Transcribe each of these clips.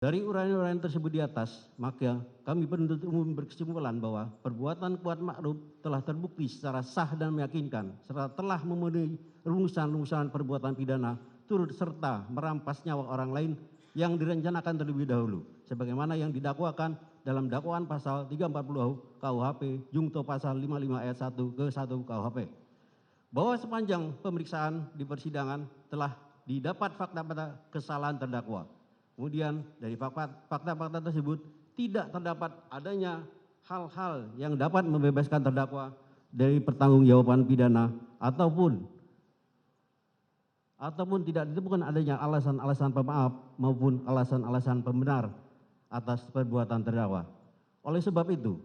Dari uraian-uraian tersebut di atas, maka kami penuntut umum berkesimpulan bahwa perbuatan Kuat Ma'ruf telah terbukti secara sah dan meyakinkan, serta telah memenuhi rumusan-rumusan perbuatan pidana, turut serta merampas nyawa orang lain yang direncanakan terlebih dahulu, sebagaimana yang didakwakan dalam dakwaan pasal 340 KUHP, jungto pasal 55 ayat 1 ke 1 KUHP. Bahwa sepanjang pemeriksaan di persidangan telah didapat fakta-fakta kesalahan terdakwa. Kemudian dari fakta-fakta tersebut tidak terdapat adanya hal-hal yang dapat membebaskan terdakwa dari pertanggungjawaban pidana ataupun tidak ditemukan adanya alasan-alasan pemaaf maupun alasan-alasan pembenar atas perbuatan terdakwa. Oleh sebab itu,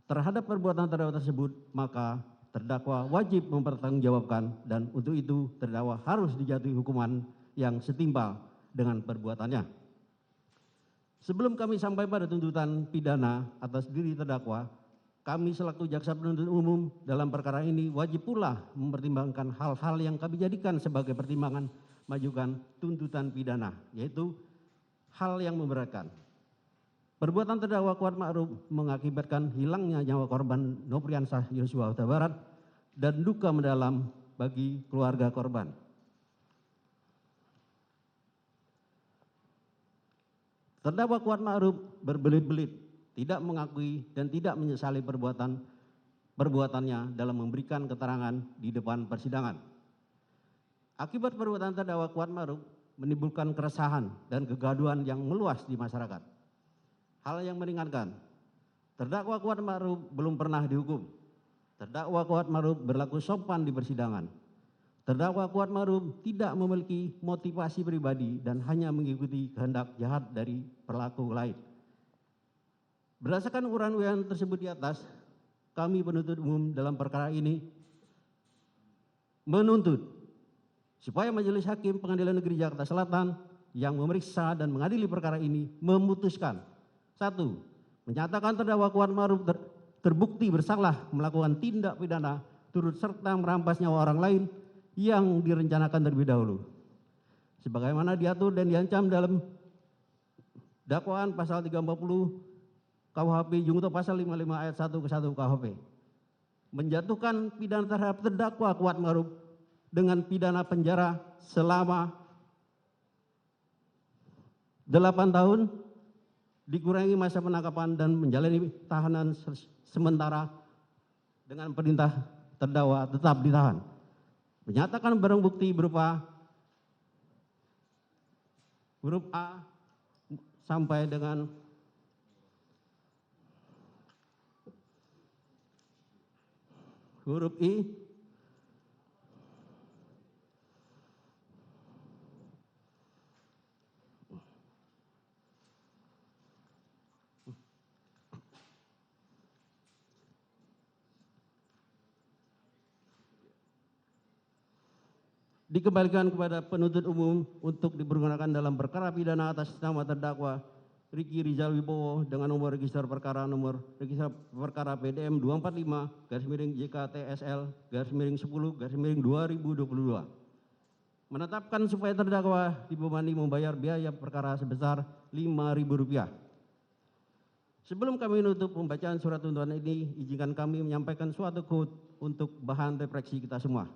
terhadap perbuatan terdakwa tersebut, maka terdakwa wajib mempertanggungjawabkan dan untuk itu terdakwa harus dijatuhi hukuman yang setimpal dengan perbuatannya. Sebelum kami sampai pada tuntutan pidana atas diri terdakwa, kami selaku jaksa penuntut umum dalam perkara ini wajib pula mempertimbangkan hal-hal yang kami jadikan sebagai pertimbangan majukan tuntutan pidana, yaitu hal yang memberatkan. Perbuatan terdakwa Kuat Ma'ruf mengakibatkan hilangnya nyawa korban Nopriansah Yosua Huta Barat dan duka mendalam bagi keluarga korban. Terdakwa Kuat Ma'ruf berbelit-belit tidak mengakui dan tidak menyesali perbuatannya dalam memberikan keterangan di depan persidangan. Akibat perbuatan terdakwa Kuat Ma'ruf menimbulkan keresahan dan kegaduhan yang meluas di masyarakat. Hal yang meringankan, terdakwa Kuat Ma'ruf belum pernah dihukum. Terdakwa Kuat Ma'ruf berlaku sopan di persidangan. Terdakwa Kuat Ma'ruf tidak memiliki motivasi pribadi dan hanya mengikuti kehendak jahat dari pelaku lain. Berdasarkan uraian tersebut di atas, kami penuntut umum dalam perkara ini menuntut supaya Majelis Hakim Pengadilan Negeri Jakarta Selatan yang memeriksa dan mengadili perkara ini memutuskan: 1. Menyatakan terdakwa Kuat Ma'ruf terbukti bersalah melakukan tindak pidana turut serta merampas nyawa orang lain yang direncanakan terlebih dahulu, sebagaimana diatur dan diancam dalam dakwaan pasal 340 KUHP jungto pasal 55 ayat 1 ke 1 KUHP. Menjatuhkan pidana terhadap terdakwa Kuat Ma'ruf dengan pidana penjara selama 8 tahun dikurangi masa penangkapan dan menjalani tahanan sementara dengan perintah terdakwa tetap ditahan. Menyatakan barang bukti berupa huruf A sampai dengan huruf I dikembalikan kepada penuntut umum untuk dipergunakan dalam perkara pidana atas nama terdakwa Riki Rizal Wibowo dengan nomor register perkara PDM 245-JKTSL-10-2022. Menetapkan supaya terdakwa dibebani membayar biaya perkara sebesar Rp5.000. Sebelum kami menutup pembacaan surat tuntutan ini, izinkan kami menyampaikan suatu quote untuk bahan refleksi kita semua.